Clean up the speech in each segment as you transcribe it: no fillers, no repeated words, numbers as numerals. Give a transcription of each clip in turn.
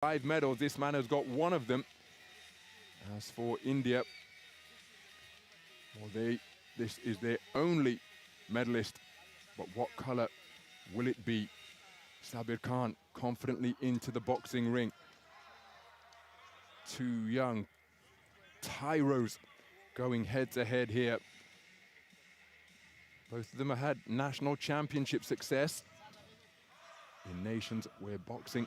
5 medals. This man has got 1 of them. As for India, well, this is their only medalist. But what color will it be? Sabyrkhan confidently into the boxing ring. 2 young tyros going head to head here. Both of them have had national championship success in nations where boxing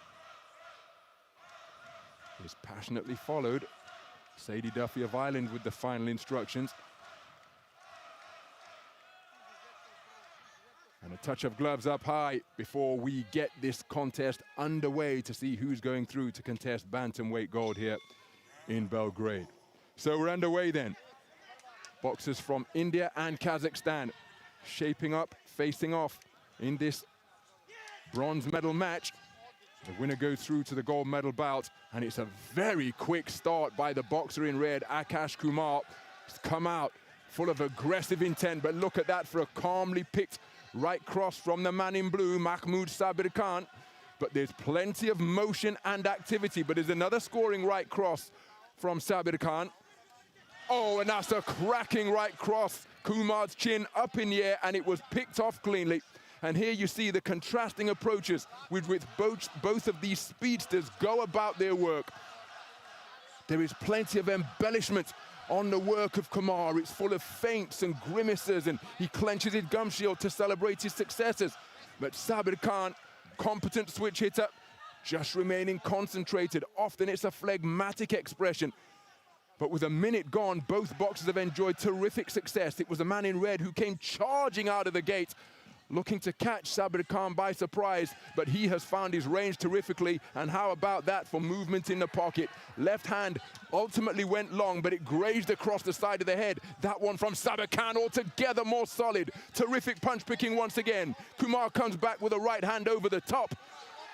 is passionately followed. Sadie Duffy of Ireland with the final instructions. And a touch of gloves up high before we get this contest underway to see who's going through to contest bantamweight gold here in Belgrade. So we're underway then. Boxers from India and Kazakhstan shaping up, facing off in this bronze medal match. The winner goes through to the gold medal bout, and it's a very quick start by the boxer in red, Akash Kumar. He's come out full of aggressive intent, but look at that for a calmly picked right cross from the man in blue, Makhmud Sabyrkhan. But there's plenty of motion and activity, but there's another scoring right cross from Sabyrkhan. Oh, and that's a cracking right cross. Kumar's chin up in the air, and it was picked off cleanly. And here you see the contrasting approaches with which both of these speedsters go about their work. There is plenty of embellishment on the work of Kumar. It's full of feints and grimaces, and he clenches his gum shield to celebrate his successes. But Sabyrkhan, competent switch hitter, just remaining concentrated. Often it's a phlegmatic expression. But with a minute gone, both boxers have enjoyed terrific success. It was the man in red who came charging out of the gate, looking to catch Sabyrkhan by surprise, but he has found his range terrifically. And how about that for movement in the pocket? Left hand ultimately went long, but it grazed across the side of the head. That one from Sabyrkhan altogether more solid. Terrific punch picking once again. Kumar comes back with a right hand over the top.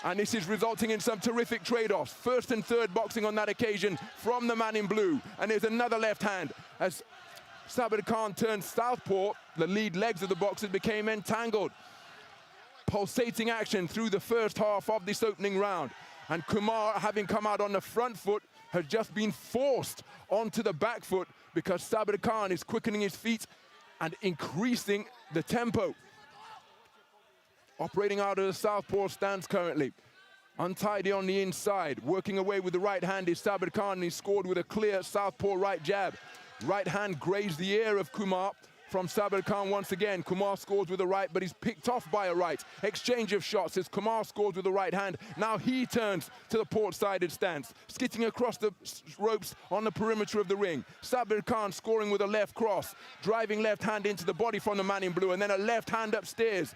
And this is resulting in some terrific trade-offs. First and third boxing on that occasion from the man in blue. And there's another left hand as Sabyrkhan turned southpaw. The lead legs of the boxers became entangled. Pulsating action through the first half of this opening round. And Kumar, having come out on the front foot, has just been forced onto the back foot because Sabyrkhan is quickening his feet and increasing the tempo. Operating out of the southpaw stance currently. Untidy on the inside. Working away with the right hand is Sabyrkhan, and he scored with a clear southpaw right jab. Right hand grazed the ear of Kumar from Sabyrkhan once again. Kumar scores with a right, but he's picked off by a right. Exchange of shots as Kumar scores with the right hand. Now he turns to the port-sided stance, skitting across the ropes on the perimeter of the ring. Sabyrkhan scoring with a left cross, driving left hand into the body from the man in blue, and then a left hand upstairs.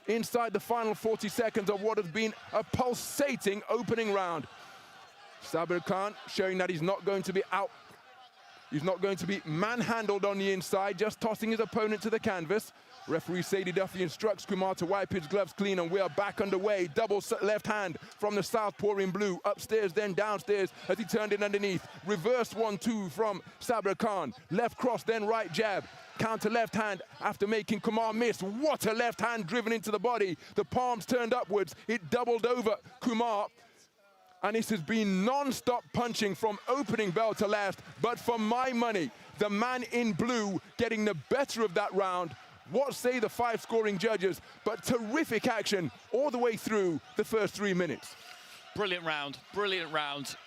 Inside the final 40 seconds of what has been a pulsating opening round. Sabyrkhan showing that he's not going to be out. He's not going to be manhandled on the inside, just tossing his opponent to the canvas. Referee Sadie Duffy instructs Kumar to wipe his gloves clean, and we are back underway. Double left hand from the southpaw in blue. Upstairs, then downstairs as he turned it underneath. Reverse 1-2 from Sabyrkhan. Left cross, then right jab. Counter left hand after making Kumar miss. What a left hand driven into the body. The palms turned upwards. It doubled over Kumar. And this has been non-stop punching from opening bell to last. But for my money, the man in blue getting the better of that round. What say the 5 scoring judges? But terrific action all the way through the first 3 minutes. Brilliant round,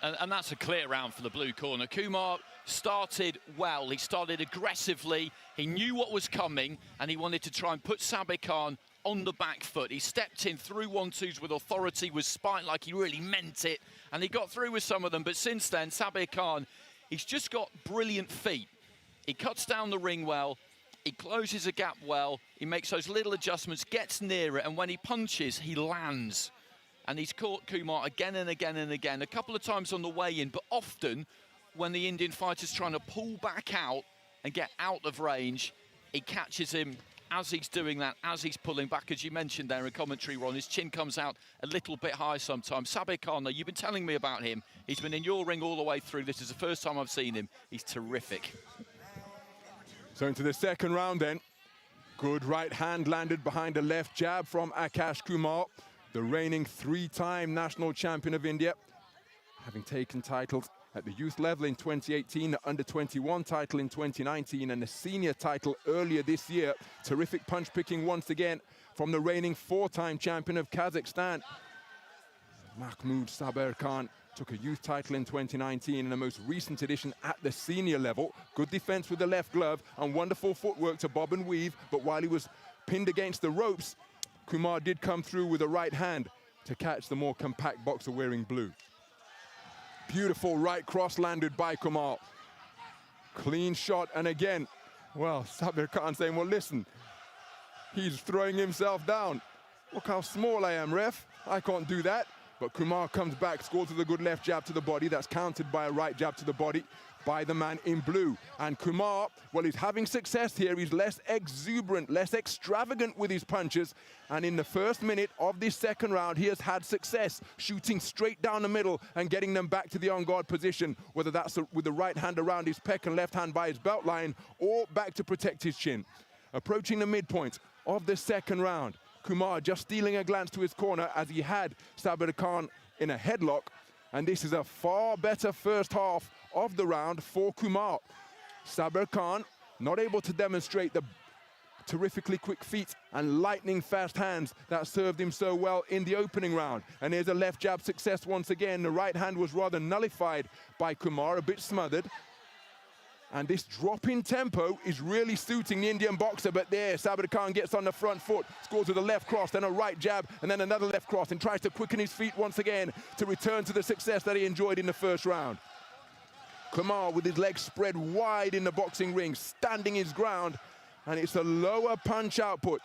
and that's a clear round for the blue corner. Kumar started well, he started aggressively, he knew what was coming, and he wanted to try and put Sabyrkhan on the back foot. He stepped in through 1-2s with authority, with spite, like he really meant it, and he got through with some of them. But since then, Sabyrkhan, he's just got brilliant feet. He cuts down the ring well, he closes a gap well, he makes those little adjustments, gets near it, and when he punches, he lands. And he's caught Kumar again and again and again, a couple of times on the way in, but often when the Indian fighter's trying to pull back out and get out of range, he catches him as he's doing that, as he's pulling back. As you mentioned there in commentary, Ron, his chin comes out a little bit high sometimes. Sabyrkhan, though, you've been telling me about him. He's been in your ring all the way through. This is the first time I've seen him. He's terrific. So into the second round then. Good right hand landed behind a left jab from Akash Kumar, the reigning 3-time national champion of India. having taken titles at the youth level in 2018, the under-21 title in 2019, and the senior title earlier this year. Terrific punch-picking once again from the reigning 4-time champion of Kazakhstan. Makhmud Sabyrkhan took a youth title in 2019 and the most recent edition at the senior level. Good defense with the left glove and wonderful footwork to bob and weave, but while he was pinned against the ropes, Kumar did come through with a right hand to catch the more compact boxer wearing blue. Beautiful right cross landed by Kumar. Clean shot, and again, well, Sabyrkhan saying, well, listen, he's throwing himself down. Look how small I am, ref. I can't do that. But Kumar comes back, scores with a good left jab to the body. That's countered by a right jab to the body by the man in blue. And Kumar, well, he's having success here. He's less exuberant, less extravagant with his punches. And in the first minute of this second round, he has had success, shooting straight down the middle and getting them back to the on-guard position, whether that's with the right hand around his pec and left hand by his belt line, or back to protect his chin. Approaching the midpoint of the second round, Kumar just stealing a glance to his corner as he had Sabyrkhan in a headlock. And this is a far better first half of the round for Kumar. Sabyrkhan not able to demonstrate the terrifically quick feet and lightning fast hands that served him so well in the opening round. And here's a left jab success once again. The right hand was rather nullified by Kumar, a bit smothered. And this drop in tempo is really suiting the Indian boxer, but there, Sabyrkhan gets on the front foot, scores with a left cross, then a right jab, and then another left cross, and tries to quicken his feet once again to return to the success that he enjoyed in the first round. Kumar with his legs spread wide in the boxing ring, standing his ground, and it's a lower punch output.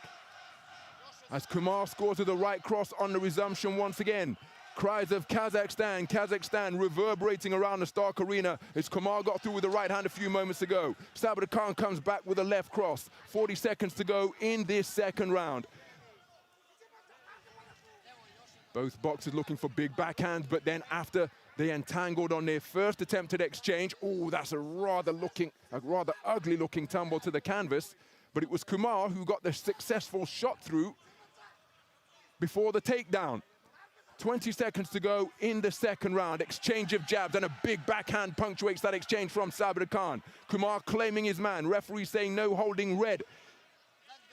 As Kumar scores with a right cross on the resumption once again. Cries of Kazakhstan, Kazakhstan reverberating around the Stark Arena as Kumar got through with the right hand a few moments ago. Sabyrkhan comes back with a left cross. 40 seconds to go in this second round. Both boxers looking for big backhands, but then after they entangled on their first attempted exchange, oh, that's a rather ugly looking tumble to the canvas. But it was Kumar who got the successful shot through before the takedown. 20 seconds to go in the second round. Exchange of jabs and a big backhand punctuates that exchange from Sabyrkhan. Kumar claiming his man. Referee saying no holding red.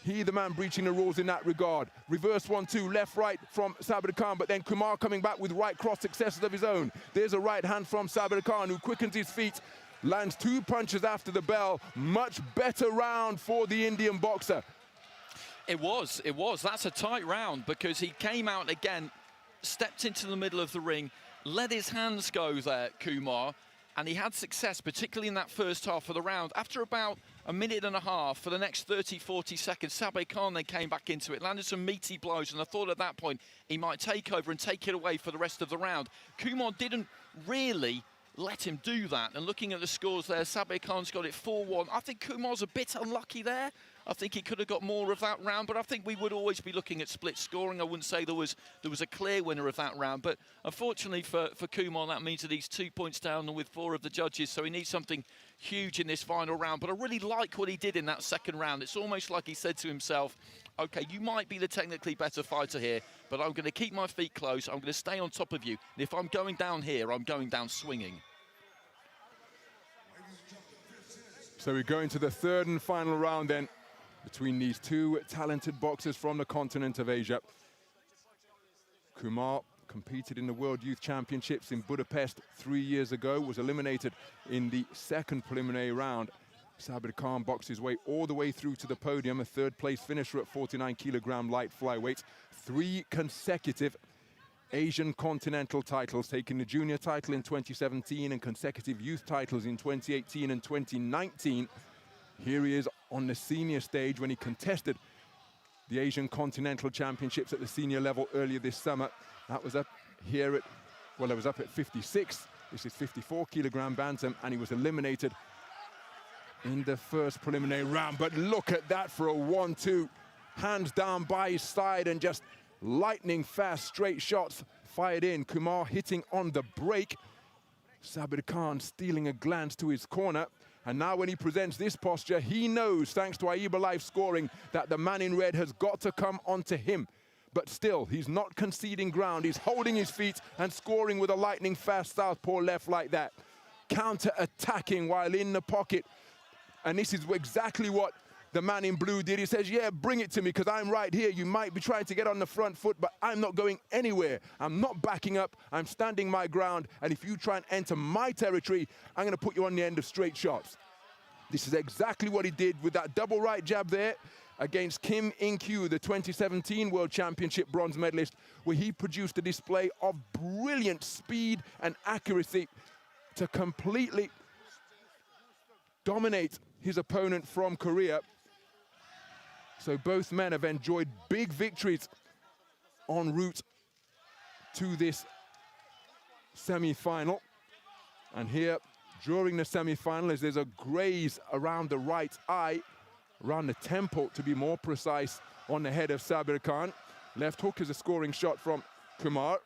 He, the man, breaching the rules in that regard. Reverse 1-2, left-right from Sabyrkhan, but then Kumar coming back with right cross successes of his own. There's a right hand from Sabyrkhan who quickens his feet, lands 2 punches after the bell. Much better round for the Indian boxer. It was. That's a tight round because he came out again, stepped into the middle of the ring, let his hands go there, Kumar, and he had success, particularly in that first half of the round. After about a minute and a half, for the next 30, 40 seconds, Sabyrkhan then came back into it, landed some meaty blows, and I thought at that point he might take over and take it away for the rest of the round. Kumar didn't really let him do that, and looking at the scores there, Sabyrkhan's got it 4-1. I think Kumar's a bit unlucky there. I think he could have got more of that round, but I think we would always be looking at split scoring. I wouldn't say there was a clear winner of that round, but unfortunately for Kumar, that means that he's 2 points down with 4 of the judges, so he needs something huge in this final round. But I really like what he did in that second round. It's almost like he said to himself, okay, you might be the technically better fighter here, but I'm going to keep my feet close, I'm going to stay on top of you, and if I'm going down here, I'm going down swinging. So we go into the third and final round then, between these 2 talented boxers from the continent of Asia. Kumar competed in the World Youth Championships in Budapest 3 years ago, was eliminated in the second preliminary round. Sabyrkhan boxed his way all the way through to the podium, a 3rd place finisher at 49 kilogram light flyweight. 3 consecutive Asian continental titles, taking the junior title in 2017 and consecutive youth titles in 2018 and 2019. Here he is on the senior stage when he contested the Asian Continental Championships at the senior level earlier this summer. That was up here at, well, it was up at 56. This is 54 kilogram bantam, and he was eliminated in the first preliminary round. But look at that for a 1-2. Hands down by his side and just lightning fast straight shots fired in. Kumar hitting on the break. Sabyrkhan stealing a glance to his corner. And now when he presents this posture, he knows, thanks to AIBA live scoring, that the man in red has got to come onto him. but still, he's not conceding ground. He's holding his feet and scoring with a lightning fast southpaw left like that. Counter-attacking while in the pocket. And this is exactly what the man in blue did. He says, yeah, bring it to me because I'm right here. You might be trying to get on the front foot, but I'm not going anywhere. I'm not backing up. I'm standing my ground. And if you try and enter my territory, I'm going to put you on the end of straight shots. This is exactly what he did with that double right jab there against Kim In-kyu, the 2017 World Championship bronze medalist, where he produced a display of brilliant speed and accuracy to completely dominate his opponent from Korea. So both men have enjoyed big victories en route to this semi-final. And here, during the semi-final, there's a graze around the right eye, around the temple, to be more precise, on the head of Sabyrkhan. Left hook is a scoring shot from Kumar.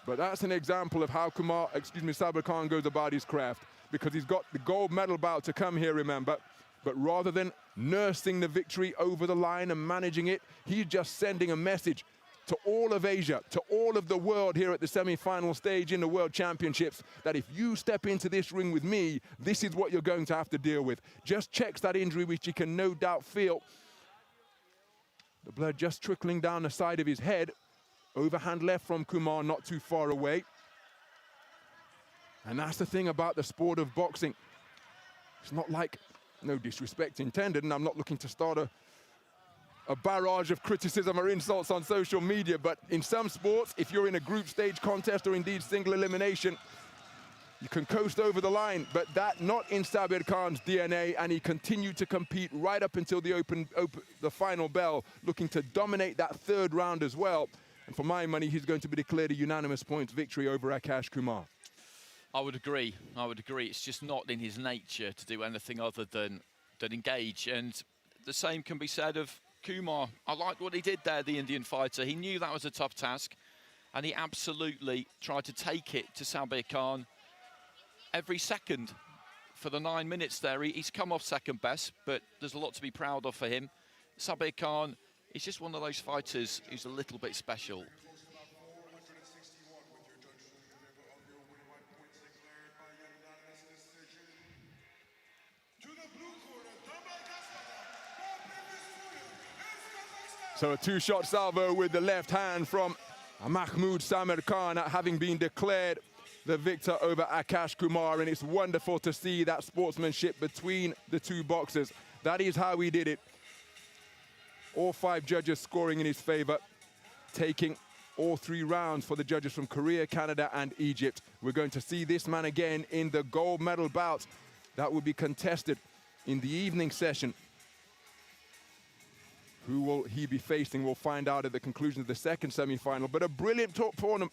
But that's an example of how Sabyrkhan goes about his craft, because he's got the gold medal bout to come here, remember. But rather than nursing the victory over the line and managing it, he's just sending a message to all of Asia, to all of the world here at the semi-final stage in the World Championships, that if you step into this ring with me, this is what you're going to have to deal with. Just checks that injury, which you can no doubt feel. The blood just trickling down the side of his head. Overhand left from Kumar, not too far away. And that's the thing about the sport of boxing. It's not like, no disrespect intended, and I'm not looking to start a barrage of criticism or insults on social media, but in some sports, if you're in a group stage contest or indeed single elimination, you can coast over the line, but that not in Sabyrkhan's DNA, and he continued to compete right up until the final bell, looking to dominate that third round as well. And for my money, he's going to be declared a unanimous points victory over Akash Kumar. I would agree. I would agree. It's just not in his nature to do anything other than engage. And the same can be said of Kumar. I liked what he did there, the Indian fighter. He knew that was a tough task, and he absolutely tried to take it to Sabyrkhan every second. For the 9 minutes there, he's come off second best, but there's a lot to be proud of for him. Sabyrkhan is just one of those fighters who's a little bit special. So a two-shot salvo with the left hand from Makhmud Sabyrkhan, having been declared the victor over Akash Kumar, and it's wonderful to see that sportsmanship between the two boxers. That is how he did it. All 5 judges scoring in his favor, taking all 3 rounds for the judges from Korea, Canada, and Egypt. We're going to see this man again in the gold medal bout that will be contested in the evening session. Who will he be facing? We'll find out at the conclusion of the second semi-final. But a brilliant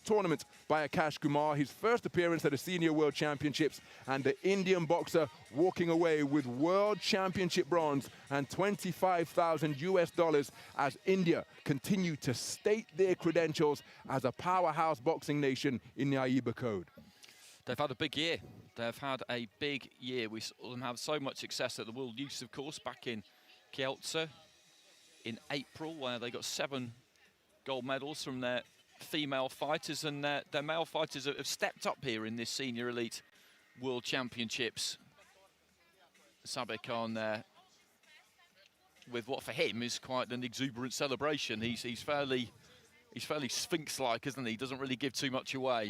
tournament by Akash Kumar. His first appearance at the Senior World Championships, and the Indian boxer walking away with World Championship bronze and $25,000 US as India continue to state their credentials as a powerhouse boxing nation in the AIBA code. They've had a big year. They've had a big year. We saw them have so much success at the World Youth, of course, back in KAZ in April, where they got 7 gold medals from their female fighters, and their male fighters have stepped up here in this Senior Elite World Championships. Sabyrkhan there with what for him is quite an exuberant celebration. He's fairly Sphinx-like, isn't he? He doesn't really give too much away.